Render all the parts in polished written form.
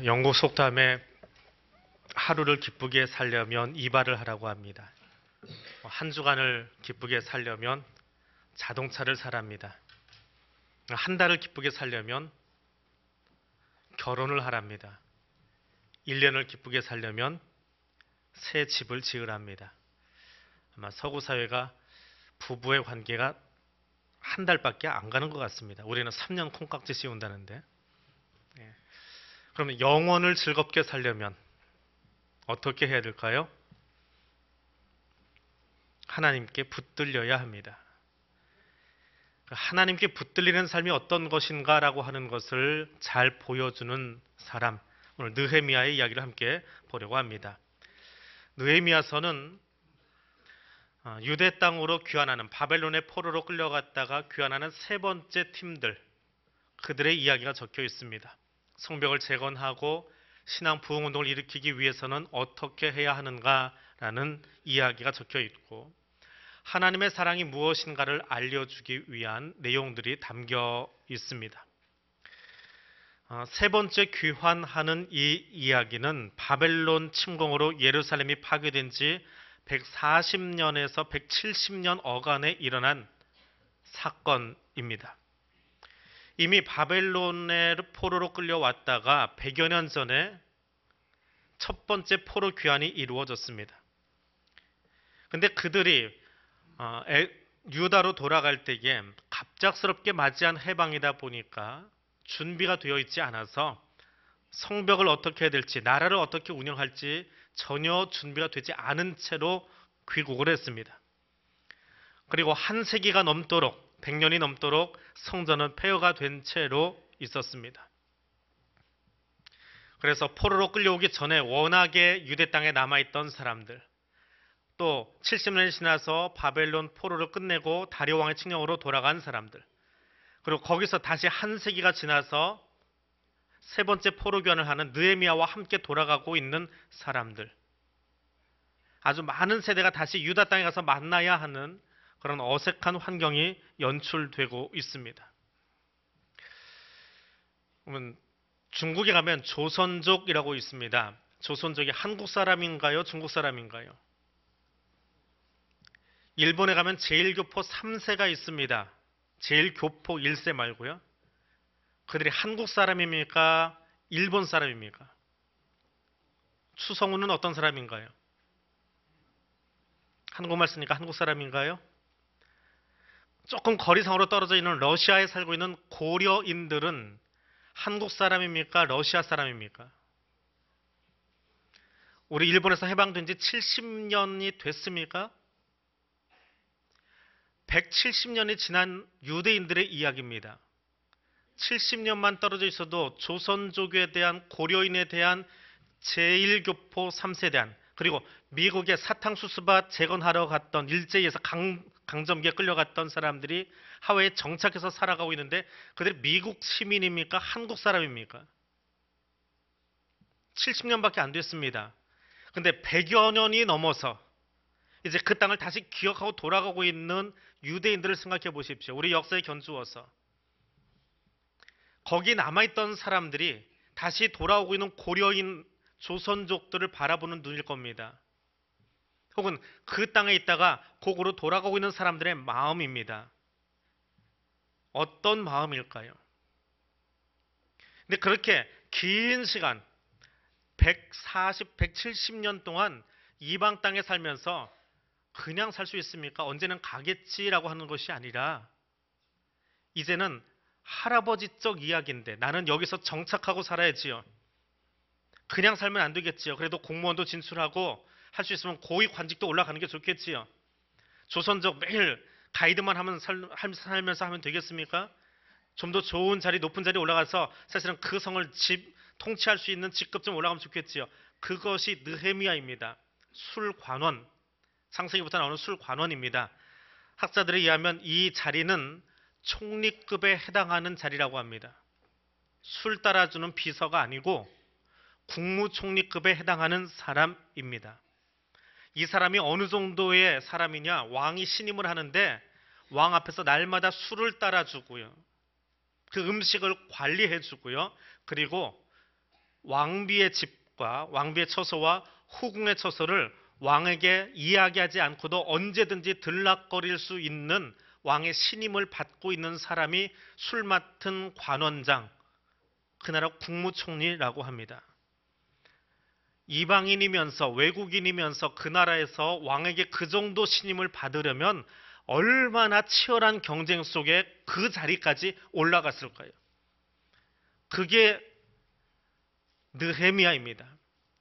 영국 속담에 하루를 기쁘게 살려면 이발을 하라고 합니다. 한 주간을 기쁘게 살려면 자동차를 사랍니다. 한 달을 기쁘게 살려면 결혼을 하랍니다. 1년을 기쁘게 살려면 새 집을 지으랍니다. 아마 서구 사회가 부부의 관계가 한 달밖에 안 가는 것 같습니다. 우리는 3년 콩깍지 씌운다는데. 그러면 영혼을 즐겁게 살려면 어떻게 해야 될까요? 하나님께 붙들려야 합니다. 하나님께 붙들리는 삶이 어떤 것인가라고 하는 것을 잘 보여주는 사람, 오늘 느헤미야의 이야기를 함께 보려고 합니다. 느헤미야서는 유대 땅으로 귀환하는, 바벨론의 포로로 끌려갔다가 귀환하는 세 번째 팀들, 그들의 이야기가 적혀 있습니다. 성벽을 재건하고 신앙 부흥운동을 일으키기 위해서는 어떻게 해야 하는가라는 이야기가 적혀 있고, 하나님의 사랑이 무엇인가를 알려주기 위한 내용들이 담겨 있습니다. 세 번째 귀환하는 이 이야기는 바벨론 침공으로 예루살렘이 파괴된 지 140년에서 170년 어간에 일어난 사건입니다. 이미 바벨론의 포로로 끌려왔다가 100여 년 전에 첫 번째 포로 귀환이 이루어졌습니다. 근데 그들이 유다로 돌아갈 때에 갑작스럽게 맞이한 해방이다 보니까 준비가 되어 있지 않아서 성벽을 어떻게 해야 될지, 나라를 어떻게 운영할지 전혀 준비가 되지 않은 채로 귀국을 했습니다. 그리고 한 세기가 넘도록, 100년이 넘도록 성전은 폐허가 된 채로 있었습니다. 그래서 포로로 끌려오기 전에 워낙에 유대 땅에 남아있던 사람들, 또 70년이 지나서 바벨론 포로를 끝내고 다리오 왕의 칙령으로 돌아간 사람들, 그리고 거기서 다시 한 세기가 지나서 세 번째 포로 귀환을 하는 느헤미야와 함께 돌아가고 있는 사람들, 아주 많은 세대가 다시 유다 땅에 가서 만나야 하는 그런 어색한 환경이 연출되고 있습니다. 그러면 중국에 가면 조선족이라고 있습니다. 조선족이 한국 사람인가요? 중국 사람인가요? 일본에 가면 제일교포 3세가 있습니다. 제일교포 1세 말고요. 그들이 한국 사람입니까? 일본 사람입니까? 추성훈은 어떤 사람인가요? 한국말 쓰니까 한국 사람인가요? 조금 거리상으로 떨어져 있는 러시아에 살고 있는 고려인들은 한국 사람입니까? 러시아 사람입니까? 우리 일본에서 해방된 지 70년이 됐습니까? 170년이 지난 유대인들의 이야기입니다. 70년만 떨어져 있어도 조선족에 대한, 고려인에 대한 제1교포 3세에 대한, 그리고 미국의 사탕수수밭 재건하러 갔던, 일제에서 강점기에 끌려갔던 사람들이 하와이에 정착해서 살아가고 있는데 그들이 미국 시민입니까? 한국 사람입니까? 70년밖에 안 됐습니다. 근데 100여 년이 넘어서 이제 그 땅을 다시 기억하고 돌아가고 있는 유대인들을 생각해 보십시오. 우리 역사에 견주어서 거기 남아있던 사람들이 다시 돌아오고 있는 고려인 조선족들을 바라보는 눈일 겁니다. 혹은 그 땅에 있다가 고국으로 돌아가고 있는 사람들의 마음입니다. 어떤 마음일까요? 근데 그렇게 긴 시간 140, 170년 동안 이방 땅에 살면서 그냥 살 수 있습니까? 언제는 가겠지라고 하는 것이 아니라 이제는 할아버지적 이야기인데 나는 여기서 정착하고 살아야지요. 그냥 살면 안 되겠지요. 그래도 공무원도 진출하고 할 수 있으면 고위 관직도 올라가는 게 좋겠지요. 조선족 매일 가이드만 하면 살면서 하면 되겠습니까? 좀 더 좋은 자리, 높은 자리에 올라가서 사실은 그 성을 통치할 수 있는 직급 좀 올라가면 좋겠지요. 그것이 느헤미야입니다. 술관원, 창세기부터 나오는 술관원입니다. 학자들에 의하면 이 자리는 총리급에 해당하는 자리라고 합니다. 술 따라주는 비서가 아니고 국무총리급에 해당하는 사람입니다. 이 사람이 어느 정도의 사람이냐, 왕이 신임을 하는데 왕 앞에서 날마다 술을 따라주고요, 그 음식을 관리해주고요, 그리고 왕비의 집과 왕비의 처소와 후궁의 처소를 왕에게 이야기하지 않고도 언제든지 들락거릴 수 있는 왕의 신임을 받고 있는 사람이 술 맡은 관원장, 그 나라 국무총리라고 합니다. 이방인이면서 외국인이면서 그 나라에서 왕에게 그 정도 신임을 받으려면 얼마나 치열한 경쟁 속에 그 자리까지 올라갔을까요? 그게 느헤미야입니다.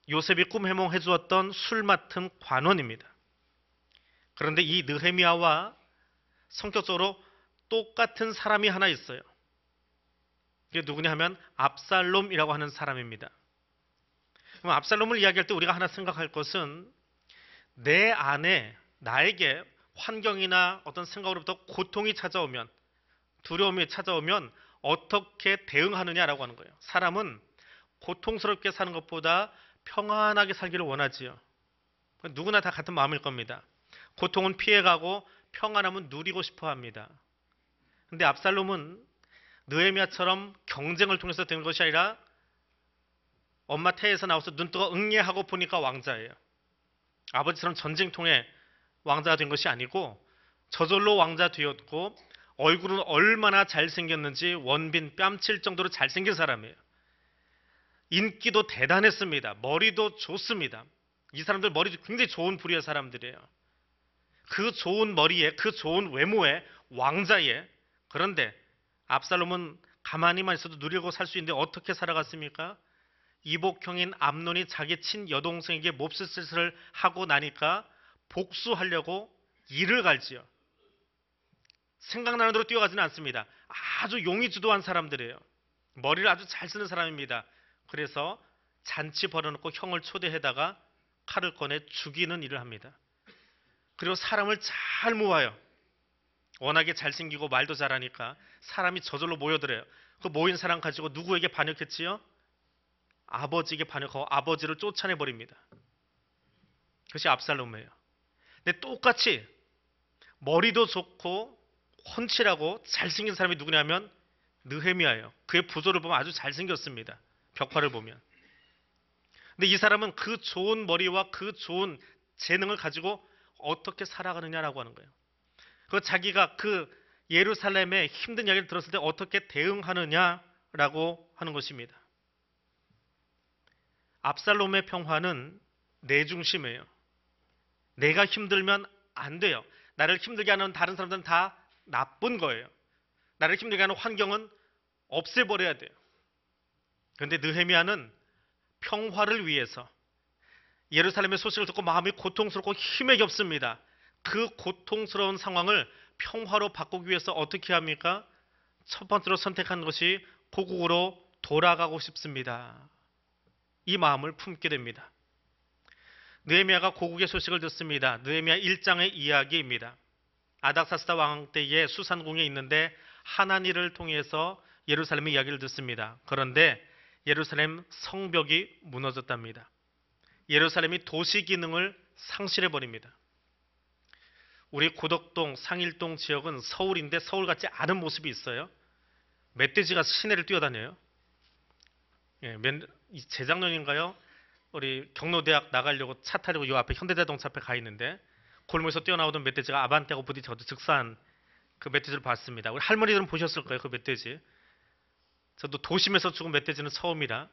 요셉이 꿈 해몽해 주었던 술 맡은 관원입니다. 그런데 이 느헤미야와 성격적으로 똑같은 사람이 하나 있어요. 이게 누구냐 하면 압살롬이라고 하는 사람입니다. 그럼 압살롬을 이야기할 때 우리가 하나 생각할 것은 내 안에 나에게 환경이나 어떤 생각으로부터 고통이 찾아오면, 두려움이 찾아오면 어떻게 대응하느냐라고 하는 거예요. 사람은 고통스럽게 사는 것보다 평안하게 살기를 원하지요. 누구나 다 같은 마음일 겁니다. 고통은 피해가고 평안함은 누리고 싶어 합니다. 근데 압살롬은 느헤미야처럼 경쟁을 통해서 된 것이 아니라 엄마 태에서 나와서 눈뜨고 응애하고 보니까 왕자예요. 아버지처럼 전쟁통에 왕자가 된 것이 아니고 저절로 왕자 되었고 얼굴은 얼마나 잘생겼는지 원빈 뺨칠 정도로 잘생긴 사람이에요. 인기도 대단했습니다. 머리도 좋습니다. 이 사람들 머리도 굉장히 좋은 부류의 사람들이에요. 그 좋은 머리에 그 좋은 외모에 왕자에 그런데 압살롬은 가만히만 있어도 누리고 살 수 있는데 어떻게 살아갔습니까? 이복형인 암논이 자기 친여동생에게 몹쓸 하고 나니까 복수하려고 이를 갈지요. 생각나는 대로 뛰어가지는 않습니다. 아주 용이 주도한 사람들이에요. 머리를 아주 잘 쓰는 사람입니다. 그래서 잔치 벌여놓고 형을 초대해다가 칼을 꺼내 죽이는 일을 합니다. 그리고 사람을 잘 모아요. 워낙에 잘생기고 말도 잘하니까 사람이 저절로 모여들어요. 그 모인 사람 가지고 누구에게 반역했지요? 아버지에게 반역하고 아버지를 쫓아내버립니다. 그것이 압살롬이에요. 근데 똑같이 머리도 좋고 훤칠하고 잘생긴 사람이 누구냐면 느헤미야예요. 그의 부조를 보면 아주 잘생겼습니다. 벽화를 보면. 근데 이 사람은 그 좋은 머리와 그 좋은 재능을 가지고 어떻게 살아가느냐라고 하는 거예요. 그 자기가 그 예루살렘의 힘든 이야기를 들었을 때 어떻게 대응하느냐라고 하는 것입니다. 압살롬의 평화는 내 중심이에요. 내가 힘들면 안 돼요. 나를 힘들게 하는 다른 사람들은 다 나쁜 거예요. 나를 힘들게 하는 환경은 없애버려야 돼요. 그런데 느헤미야는 평화를 위해서 예루살렘의 소식을 듣고 마음이 고통스럽고 힘에 겹습니다. 그 고통스러운 상황을 평화로 바꾸기 위해서 어떻게 합니까? 첫 번째로 선택한 것이 고국으로 돌아가고 싶습니다. 이 마음을 품게 됩니다. 느헤미야가 고국의 소식을 듣습니다. 느헤미야 1장의 이야기입니다. 아닥사스다 왕 때에 수산궁에 있는데 하나니를 통해서 예루살렘의 이야기를 듣습니다. 그런데 예루살렘 성벽이 무너졌답니다. 예루살렘이 도시 기능을 상실해버립니다. 우리 고덕동, 상일동 지역은 서울인데 서울같지 않은 모습이 있어요. 멧돼지가 시내를 뛰어다녀요. 예, 재작년인가요? 우리 경로대학 나가려고 차 타려고 요 앞에 현대자동차 앞에 가 있는데 골목에서 뛰어나오던 멧돼지가 아반떼하고 부딪혀서 즉사한 그 멧돼지를 봤습니다. 우리 할머니들은 보셨을 거예요. 그 멧돼지. 저도 도심에서 죽은 멧돼지는 처음이라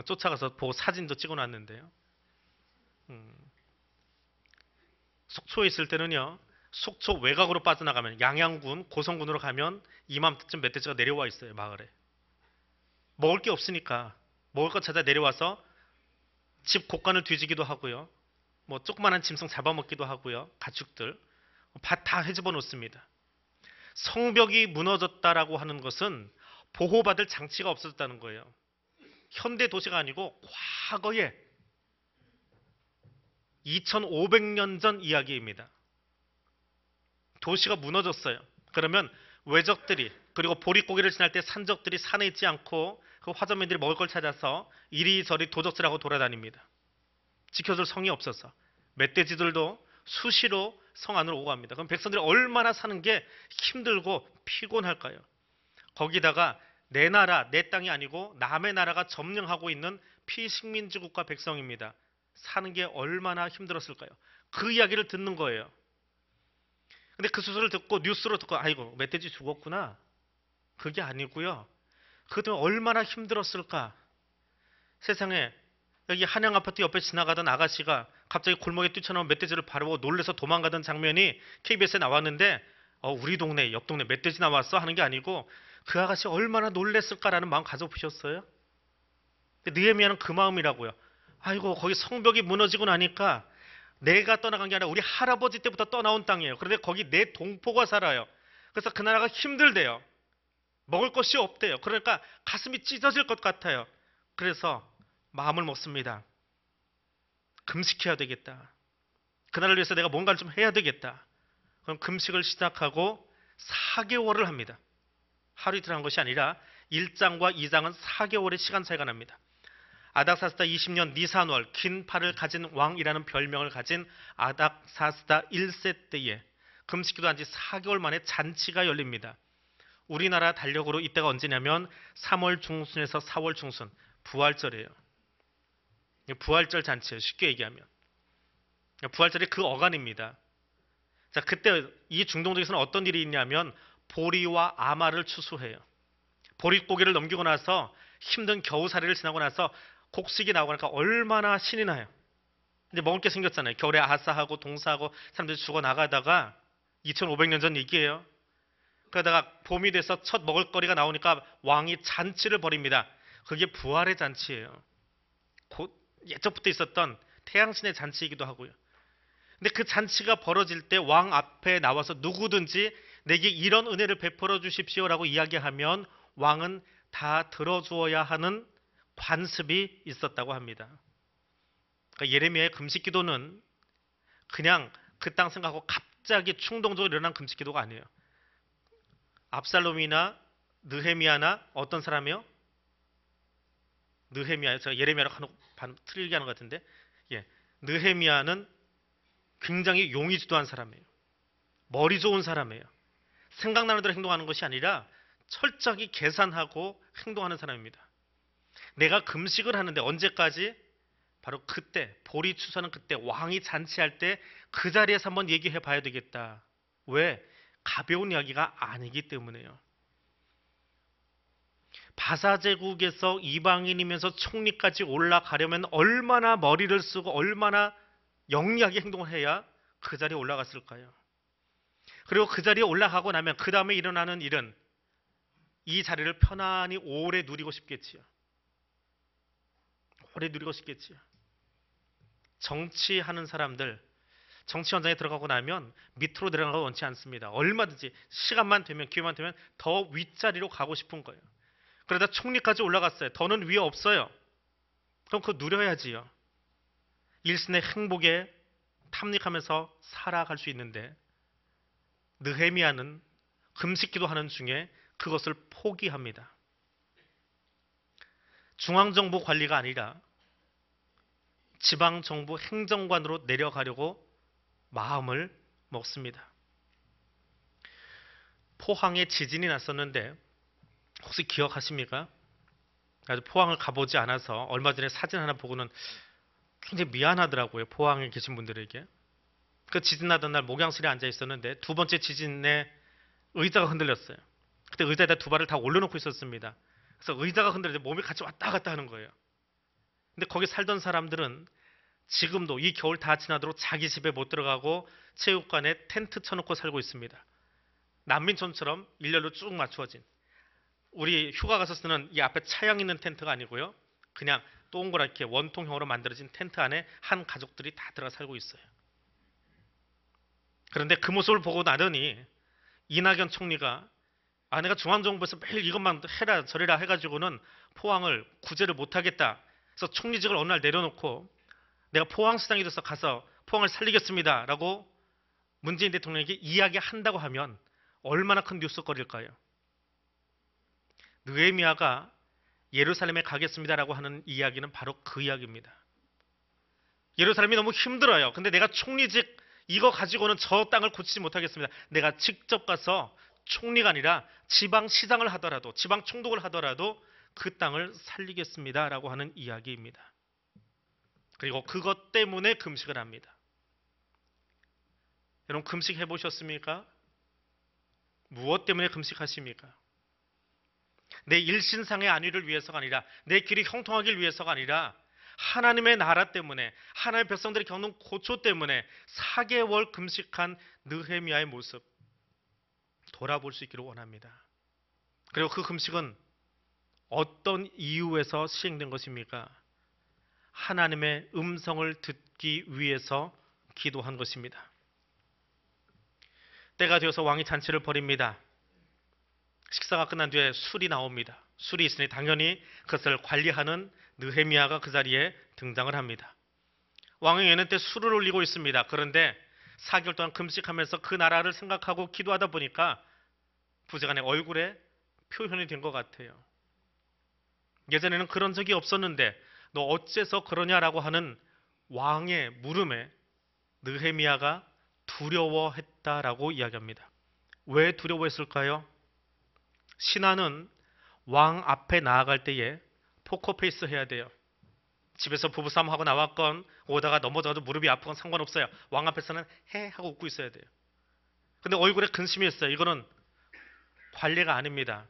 쫓아가서 보고 사진도 찍어놨는데요. 속초에 있을 때는요. 속초 외곽으로 빠져나가면 양양군, 고성군으로 가면 이맘때쯤 멧돼지가 내려와 있어요. 마을에. 먹을 게 없으니까 먹을 것 찾아 내려와서 집 곳간을 뒤지기도 하고요. 뭐 조그만한 짐승 잡아먹기도 하고요. 가축들. 밭 다 헤집어 놓습니다. 성벽이 무너졌다라고 하는 것은 보호받을 장치가 없어졌다는 거예요. 현대 도시가 아니고 과거에 2500년 전 이야기입니다. 도시가 무너졌어요. 그러면 외적들이 그리고 보릿고개를 지날 때 산적들이 산에 있지 않고 그 화전민들이 먹을 걸 찾아서 이리저리 도적질하고 돌아다닙니다. 지켜줄 성이 없어서 멧돼지들도 수시로 성 안으로 오고 갑니다. 그럼 백성들이 얼마나 사는 게 힘들고 피곤할까요? 거기다가 내 나라, 내 땅이 아니고 남의 나라가 점령하고 있는 피식민지 국가 백성입니다. 사는 게 얼마나 힘들었을까요? 그 이야기를 듣는 거예요. 근데 그 소식을 듣고 뉴스로 듣고 아이고 멧돼지 죽었구나. 그게 아니고요. 그동안 얼마나 힘들었을까. 세상에 여기 한양 아파트 옆에 지나가던 아가씨가 갑자기 골목에 뛰쳐나온 멧돼지를 바라보고 놀래서 도망가던 장면이 KBS에 나왔는데 우리 동네 옆 동네 멧돼지 나왔어 하는 게 아니고 그 아가씨 얼마나 놀랬을까라는 마음 가져보셨어요? 느헤미야는 그 마음이라고요. 아이고 거기 성벽이 무너지고 나니까 내가 떠나간 게 아니라 우리 할아버지 때부터 떠나온 땅이에요. 그런데 거기 내 동포가 살아요. 그래서 그 나라가 힘들대요. 먹을 것이 없대요. 그러니까 가슴이 찢어질 것 같아요. 그래서 마음을 먹습니다. 금식해야 되겠다. 그날을 위해서 내가 뭔가를 좀 해야 되겠다. 그럼 금식을 시작하고 4개월을 합니다. 하루 이틀 한 것이 아니라 1장과 2장은 4개월의 시간 차이가 납니다. 아닥사스다 20년 니산월 긴 팔을 가진 왕이라는 별명을 가진 아닥사스다 1세 때에 금식기도 한 지 4개월 만에 잔치가 열립니다. 우리나라 달력으로 이때가 언제냐면 3월 중순에서 4월 중순 부활절이에요. 부활절 잔치예요. 쉽게 얘기하면. 부활절이 그 어간입니다. 자, 그때 이 중동족에서는 어떤 일이 있냐면 보리와 아마를 추수해요. 보릿고개를 넘기고 나서 힘든 겨우살이를 지나고 나서 곡식이 나오고 나니까 얼마나 신이 나요. 이제 먹을 게 생겼잖아요. 겨울에 아사하고 동사하고 사람들이 죽어 나가다가 2500년 전 얘기예요. 그러다가 봄이 돼서 첫 먹을거리가 나오니까 왕이 잔치를 벌입니다. 그게 부활의 잔치예요. 곧 예적부터 있었던 태양신의 잔치이기도 하고요. 근데 그 잔치가 벌어질 때 왕 앞에 나와서 누구든지 내게 이런 은혜를 베풀어 주십시오라고 이야기하면 왕은 다 들어주어야 하는 관습이 있었다고 합니다. 그러니까 예레미야의 금식 기도는 그냥 그 땅 생각하고 갑자기 충동적으로 일어난 금식 기도가 아니에요. 압살롬이나 느헤미야나 어떤 사람이요? 느헤미야요. 제가 예레미야로 틀리게 하는 것 같은데, 느헤미야는 굉장히 용의주도한 사람이에요. 머리 좋은 사람이에요. 생각나는 대로 행동하는 것이 아니라 철저하게 계산하고 행동하는 사람입니다. 내가 금식을 하는데 언제까지? 바로 그때, 보리 추수하는 그때, 왕이 잔치할 때 그 자리에서 한번 얘기해 봐야 되겠다. 왜? 가벼운 이야기가 아니기 때문에요. 바사제국에서 이방인이면서 총리까지 올라가려면 얼마나 머리를 쓰고 얼마나 영리하게 행동을 해야 그 자리에 올라갔을까요? 그리고 그 자리에 올라가고 나면 그 다음에 일어나는 일은 이 자리를 편안히 오래 누리고 싶겠지요. 오래 누리고 싶겠지요. 정치하는 사람들, 정치 현장에 들어가고 나면 밑으로 내려가고 원치 않습니다. 얼마든지 시간만 되면 기회만 되면 더 윗자리로 가고 싶은 거예요. 그러다 총리까지 올라갔어요. 더는 위에 없어요. 그럼 그거 누려야지요. 일신의 행복에 탐닉하면서 살아갈 수 있는데 느헤미야는 금식기도 하는 중에 그것을 포기합니다. 중앙정부 관리가 아니라 지방정부 행정관으로 내려가려고 마음을 먹습니다. 포항에 지진이 났었는데 혹시 기억하십니까? 아주 포항을 가보지 않아서 얼마 전에 사진 하나 보고는 굉장히 미안하더라고요. 포항에 계신 분들에게. 그 지진 나던 날 목양실에 앉아 있었는데 두 번째 지진에 의자가 흔들렸어요. 그때 의자에다 두 발을 다 올려놓고 있었습니다. 그래서 의자가 흔들릴 때 몸이 같이 왔다 갔다 하는 거예요. 근데 거기 살던 사람들은 지금도 이 겨울 다 지나도록 자기 집에 못 들어가고 체육관에 텐트 쳐놓고 살고 있습니다. 난민촌처럼 일렬로 쭉 맞추어진. 우리 휴가 가서 쓰는 이 앞에 차양 있는 텐트가 아니고요. 그냥 동그랗게 원통형으로 만들어진 텐트 안에 한 가족들이 다 들어가 살고 있어요. 그런데 그 모습을 보고 나더니 이낙연 총리가 내가 중앙정부에서 매일 이것만 해라 저래라 해가지고는 포항을 구제를 못하겠다. 그래서 총리직을 어느 날 내려놓고 내가 포항시장이 돼서 가서 포항을 살리겠습니다. 라고 문재인 대통령에게 이야기한다고 하면 얼마나 큰 뉴스거리일까요? 느헤미야가 예루살렘에 가겠습니다라고 하는 이야기는 바로 그 이야기입니다. 예루살렘이 너무 힘들어요. 근데 내가 총리직 이거 가지고는 저 땅을 고치지 못하겠습니다. 내가 직접 가서 총리가 아니라 지방시장을 하더라도, 지방 총독을 하더라도 그 땅을 살리겠습니다라고 하는 이야기입니다. 그리고 그것 때문에 금식을 합니다. 여러분, 금식 해보셨습니까? 무엇 때문에 금식하십니까? 내 일신상의 안위를 위해서가 아니라, 내 길이 형통하길 위해서가 아니라 하나님의 나라 때문에, 하나님의 백성들이 겪는 고초 때문에 4개월 금식한 느헤미야의 모습 돌아볼 수 있기를 원합니다. 그리고 그 금식은 어떤 이유에서 시행된 것입니까? 하나님의 음성을 듣기 위해서 기도한 것입니다. 때가 되어서 왕이 잔치를 벌입니다. 식사가 끝난 뒤에 술이 나옵니다. 술이 있으니 당연히 그것을 관리하는 느헤미야가 그 자리에 등장을 합니다. 왕은 여느 때 술을 올리고 있습니다. 그런데 4개월 동안 금식하면서 그 나라를 생각하고 기도하다 보니까 부재간의 얼굴에 표현이 된 것 같아요. 예전에는 그런 적이 없었는데 너 어째서 그러냐라고 하는 왕의 물음에 느헤미야가 두려워했다라고 이야기합니다. 왜 두려워했을까요? 신하는 왕 앞에 나아갈 때에 포커페이스 해야 돼요. 집에서 부부싸움하고 나왔건 오다가 넘어져도 무릎이 아프건 상관없어요. 왕 앞에서는 해 하고 웃고 있어야 돼요. 근데 얼굴에 근심이 있어요. 이거는 관례가 아닙니다.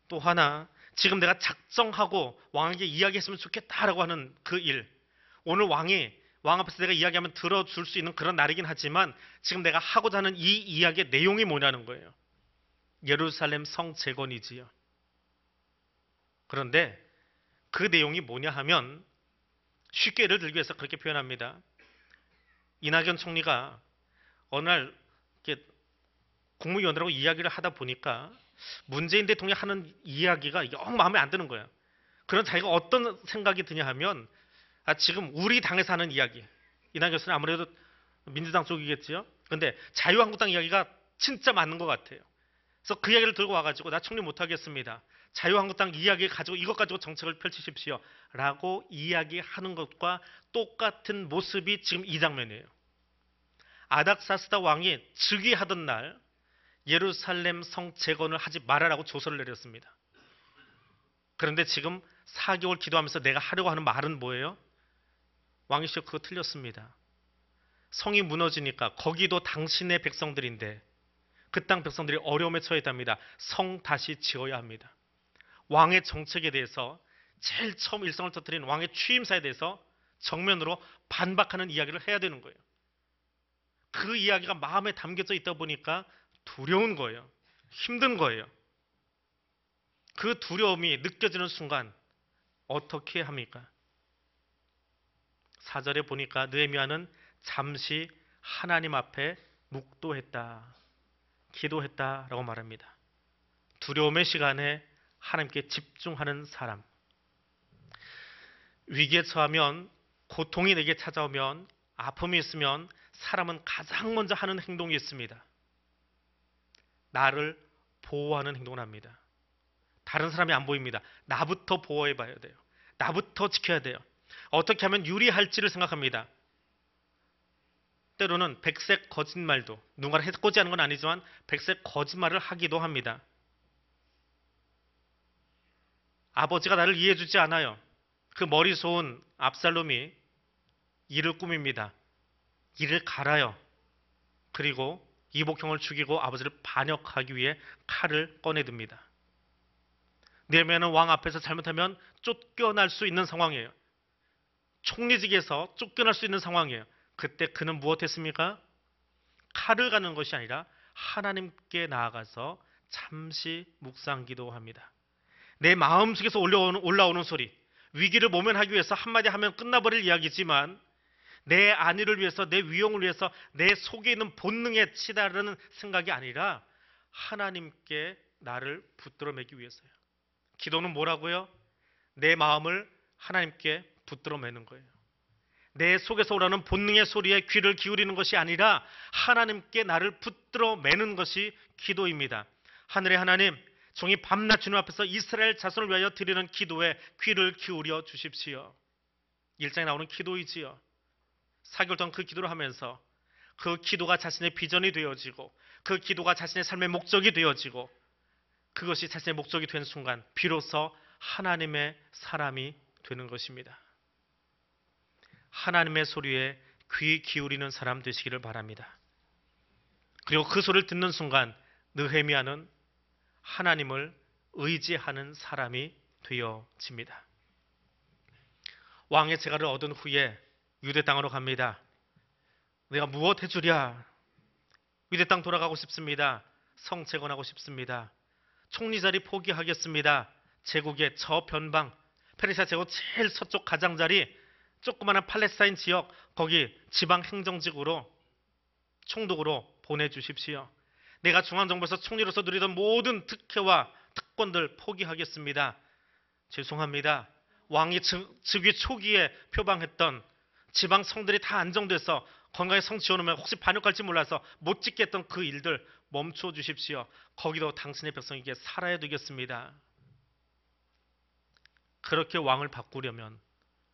또 하나, 지금 내가 작정하고 왕에게 이야기했으면 좋겠다라고 하는 그 일, 오늘 왕이 왕 앞에서 내가 이야기하면 들어줄 수 있는 그런 날이긴 하지만 지금 내가 하고자 하는 이 이야기의 내용이 뭐냐는 거예요. 예루살렘 성 재건이지요. 그런데 그 내용이 뭐냐 하면 쉽게 예를 들기 위해서 그렇게 표현합니다. 이낙연 총리가 어느 날 이렇게 국무위원들하고 이야기를 하다 보니까 문재인 대통령이 하는 이야기가 영 마음에 안 드는 거예요. 그런 자기가 어떤 생각이 드냐 하면 지금 우리 당에서 하는 이야기, 이낙연 교수는 아무래도 민주당 쪽이겠지요. 그런데 자유한국당 이야기가 진짜 맞는 것 같아요. 그래서 그 이야기를 들고 와가지고 나 총리 못하겠습니다. 자유한국당 이야기 가지고 이것 가지고 정책을 펼치십시오. 라고 이야기하는 것과 똑같은 모습이 지금 이 장면이에요. 아닥사스다 왕이 즉위하던 날 예루살렘 성 재건을 하지 말아라고 조서를 내렸습니다. 그런데 지금 4개월 기도하면서 내가 하려고 하는 말은 뭐예요? 왕이시여, 그거 틀렸습니다. 성이 무너지니까 거기도 당신의 백성들인데 그 땅 백성들이 어려움에 처해 있답니다. 성 다시 지어야 합니다. 왕의 정책에 대해서 제일 처음 일성을 터뜨린 왕의 취임사에 대해서 정면으로 반박하는 이야기를 해야 되는 거예요. 그 이야기가 마음에 담겨져 있다 보니까 두려운 거예요. 힘든 거예요. 그 두려움이 느껴지는 순간 어떻게 합니까? 4절에 보니까 느헤미야는 잠시 하나님 앞에 묵도했다, 기도했다라고 말합니다. 두려움의 시간에 하나님께 집중하는 사람. 위기에 처하면, 고통이 내게 찾아오면, 아픔이 있으면 사람은 가장 먼저 하는 행동이 있습니다. 나를 보호하는 행동을 합니다. 다른 사람이 안 보입니다. 나부터 보호해 봐야 돼요. 나부터 지켜야 돼요. 어떻게 하면 유리할지를 생각합니다. 때로는 백색 거짓말도, 누군가를 해코지 하는 건 아니지만 백색 거짓말을 하기도 합니다. 아버지가 나를 이해해주지 않아요. 그 머리 좋은 압살롬이 이를 꾸밉니다. 이를 갈아요. 그리고 이복형을 죽이고 아버지를 반역하기 위해 칼을 꺼내듭니다. 느헤미야는 왕 앞에서 잘못하면 쫓겨날 수 있는 상황이에요. 총리직에서 쫓겨날 수 있는 상황이에요. 그때 그는 무엇했습니까? 칼을 가는 것이 아니라 하나님께 나아가서 잠시 묵상 기도합니다. 내 마음속에서 올라오는 소리, 위기를 모면하기 위해서 한마디 하면 끝나버릴 이야기지만 내 안위를 위해서, 내 위용을 위해서 내 속에 있는 본능에 치달으는 생각이 아니라 하나님께 나를 붙들어 매기 위해서요. 기도는 뭐라고요? 내 마음을 하나님께 붙들어 매는 거예요. 내 속에서 오라는 본능의 소리에 귀를 기울이는 것이 아니라 하나님께 나를 붙들어 매는 것이 기도입니다. 하늘의 하나님, 종이 밤낮 주님 앞에서 이스라엘 자손을 위하여 드리는 기도에 귀를 기울여 주십시오. 1장에 나오는 기도이지요. 4개월 동안 그 기도를 하면서 그 기도가 자신의 비전이 되어지고 그 기도가 자신의 삶의 목적이 되어지고 그것이 자신의 목적이 된 순간 비로소 하나님의 사람이 되는 것입니다. 하나님의 소리에 귀 기울이는 사람 되시기를 바랍니다. 그리고 그 소리를 듣는 순간 느헤미야는 하나님을 의지하는 사람이 되어집니다. 왕의 재갈을 얻은 후에 유대 땅으로 갑니다. 내가 무엇 해주랴? 유대 땅 돌아가고 싶습니다. 성 재건하고 싶습니다. 총리 자리 포기하겠습니다. 제국의 저변방, 페르시아 제국 제일 서쪽 가장자리, 조그마한 팔레스타인 지역, 거기 지방 행정직으로 총독으로 보내주십시오. 내가 중앙정부에서 총리로서 누리던 모든 특혜와 특권들 포기하겠습니다. 죄송합니다. 왕이 즉위 초기에 표방했던 지방 성들이 다 안정돼서 건강에 성 지어놓으면 혹시 반역할지 몰라서 못 짓게 했던 그 일들 멈춰 주십시오. 거기도 당신의 백성에게 살아야 되겠습니다. 그렇게 왕을 바꾸려면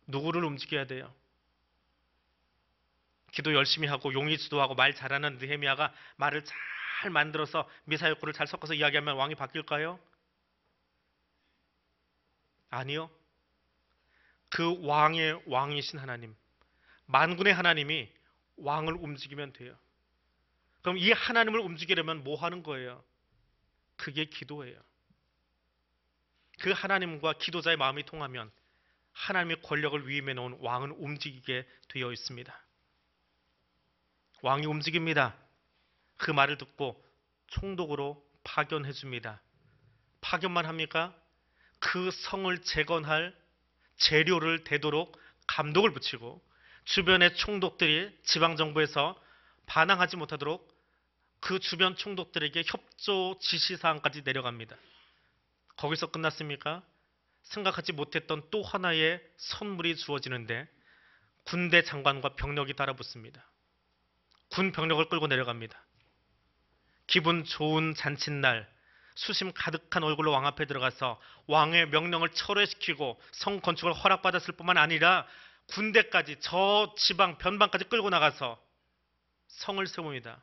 누구를 움직여야 돼요? 기도 열심히 하고 용의 주도하고 말 잘하는 느헤미야가 말을 잘 만들어서 미사역구를 잘 섞어서 이야기하면 왕이 바뀔까요? 아니요. 그 왕의 왕이신 하나님, 만군의 하나님이 왕을 움직이면 돼요. 그럼 이 하나님을 움직이려면 뭐 하는 거예요? 그게 기도예요. 그 하나님과 기도자의 마음이 통하면 하나님의 권력을 위임해 놓은 왕은 움직이게 되어 있습니다. 왕이 움직입니다. 그 말을 듣고 총독으로 파견해 줍니다. 파견만 합니까? 그 성을 재건할 재료를 대도록 감독을 붙이고 주변의 총독들이 지방정부에서 반항하지 못하도록 그 주변 총독들에게 협조 지시사항까지 내려갑니다. 거기서 끝났습니까? 생각하지 못했던 또 하나의 선물이 주어지는데 군대 장관과 병력이 따라붙습니다. 군 병력을 끌고 내려갑니다. 기분 좋은 잔칫날 수심 가득한 얼굴로 왕 앞에 들어가서 왕의 명령을 철회시키고 성 건축을 허락받았을 뿐만 아니라 군대까지 저 지방 변방까지 끌고 나가서 성을 세웁니다.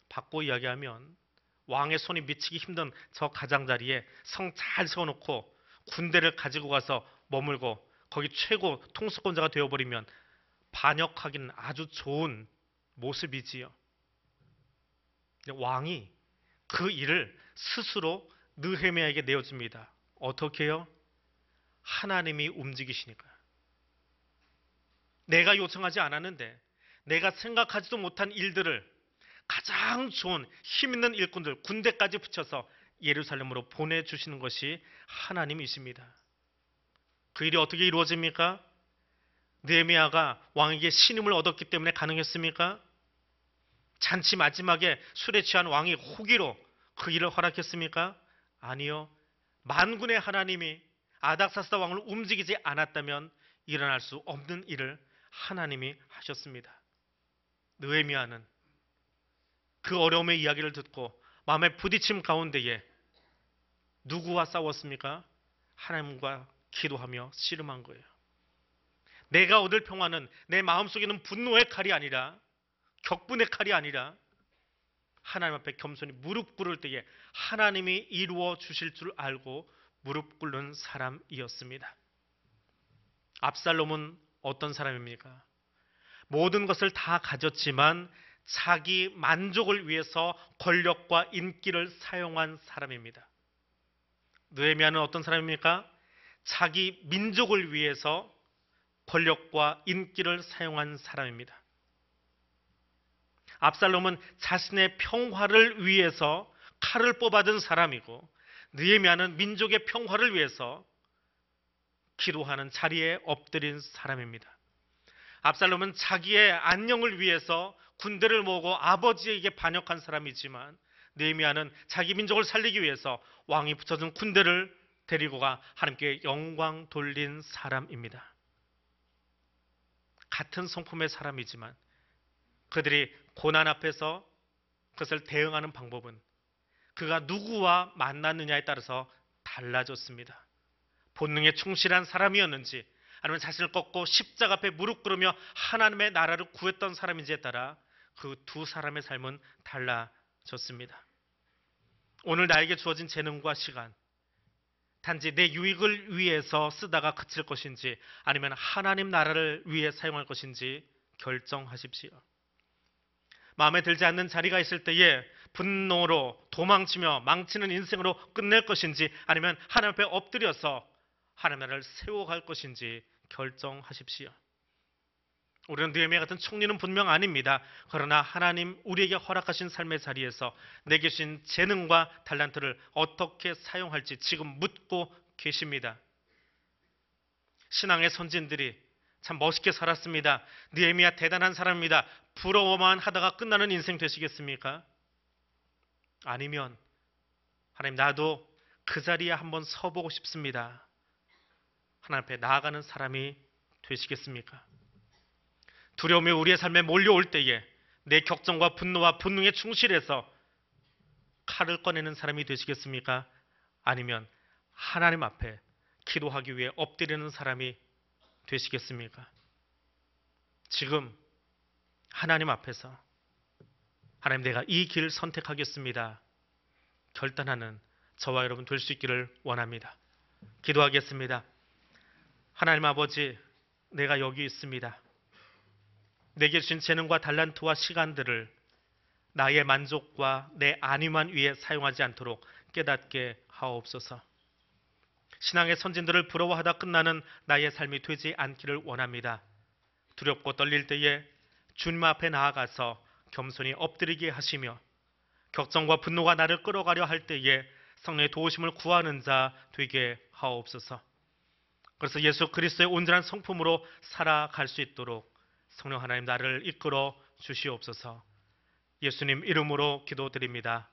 바꿔 이야기하면 왕의 손이 미치기 힘든 저 가장자리에 성 잘 세워놓고 군대를 가지고 가서 머물고 거기 최고 통수권자가 되어버리면 반역하기는 아주 좋은 모습이지요. 왕이 그 일을 스스로 느헤미야에게 내어줍니다. 어떻게 해요? 하나님이 움직이시니까. 내가 요청하지 않았는데 내가 생각하지도 못한 일들을 가장 좋은 힘 있는 일꾼들 군대까지 붙여서 예루살렘으로 보내주시는 것이 하나님이십니다. 그 일이 어떻게 이루어집니까? 느헤미야가 왕에게 신임을 얻었기 때문에 가능했습니까? 잔치 마지막에 술에 취한 왕이 호기로 그 일을 허락했습니까? 아니요. 만군의 하나님이 아닥사스다 왕을 움직이지 않았다면 일어날 수 없는 일을 하나님이 하셨습니다. 느헤미야는 그 어려움의 이야기를 듣고 마음의 부딪힘 가운데에 누구와 싸웠습니까? 하나님과 기도하며 씨름한 거예요. 내가 얻을 평화는 내 마음속에는 분노의 칼이 아니라 격분의 칼이 아니라 하나님 앞에 겸손히 무릎 꿇을 때에 하나님이 이루어 주실 줄 알고 무릎 꿇는 사람이었습니다. 압살롬은 어떤 사람입니까? 모든 것을 다 가졌지만 자기 만족을 위해서 권력과 인기를 사용한 사람입니다. 느헤미야는 어떤 사람입니까? 자기 민족을 위해서 권력과 인기를 사용한 사람입니다. 압살롬은 자신의 평화를 위해서 칼을 뽑아든 사람이고 느헤미야는 민족의 평화를 위해서 기도하는 자리에 엎드린 사람입니다. 압살롬은 자기의 안녕을 위해서 군대를 모으고 아버지에게 반역한 사람이지만 느헤미야는 자기 민족을 살리기 위해서 왕이 붙여준 군대를 데리고 가 하나님께 영광 돌린 사람입니다. 같은 성품의 사람이지만 그들이 고난 앞에서 그것을 대응하는 방법은 그가 누구와 만났느냐에 따라서 달라졌습니다. 본능에 충실한 사람이었는지 아니면 자신을 꺾고 십자가 앞에 무릎 꿇으며 하나님의 나라를 구했던 사람인지에 따라 그 두 사람의 삶은 달라졌습니다. 좋습니다. 오늘 나에게 주어진 재능과 시간, 단지 내 유익을 위해서 쓰다가 그칠 것인지 아니면 하나님 나라를 위해 사용할 것인지 결정하십시오. 마음에 들지 않는 자리가 있을 때에 분노로 도망치며 망치는 인생으로 끝낼 것인지 아니면 하나님 앞에 엎드려서 하나님 나라를 세워갈 것인지 결정하십시오. 우리는 느헤미야 같은 총리는 분명 아닙니다. 그러나 하나님 우리에게 허락하신 삶의 자리에서 내게 주신 재능과 달란트를 어떻게 사용할지 지금 묻고 계십니다. 신앙의 선진들이 참 멋있게 살았습니다. 느헤미야 대단한 사람입니다. 부러워만 하다가 끝나는 인생 되시겠습니까? 아니면 하나님 나도 그 자리에 한번 서보고 싶습니다. 하나님 앞에 나아가는 사람이 되시겠습니까? 두려움이 우리의 삶에 몰려올 때에 내 격정과 분노와 분능에 충실해서 칼을 꺼내는 사람이 되시겠습니까? 아니면 하나님 앞에 기도하기 위해 엎드리는 사람이 되시겠습니까? 지금 하나님 앞에서 하나님 내가 이 길 선택하겠습니다. 결단하는 저와 여러분 될 수 있기를 원합니다. 기도하겠습니다. 하나님 아버지, 내가 여기 있습니다. 내게 주신 재능과 달란트와 시간들을 나의 만족과 내 안위만 위해 사용하지 않도록 깨닫게 하옵소서. 신앙의 선진들을 부러워하다 끝나는 나의 삶이 되지 않기를 원합니다. 두렵고 떨릴 때에 주님 앞에 나아가서 겸손히 엎드리게 하시며 격정과 분노가 나를 끌어가려 할 때에 성령의 도우심을 구하는 자 되게 하옵소서. 그래서 예수 그리스도의 온전한 성품으로 살아갈 수 있도록 성령 하나님 나를 이끌어 주시옵소서. 예수님 이름으로 기도드립니다.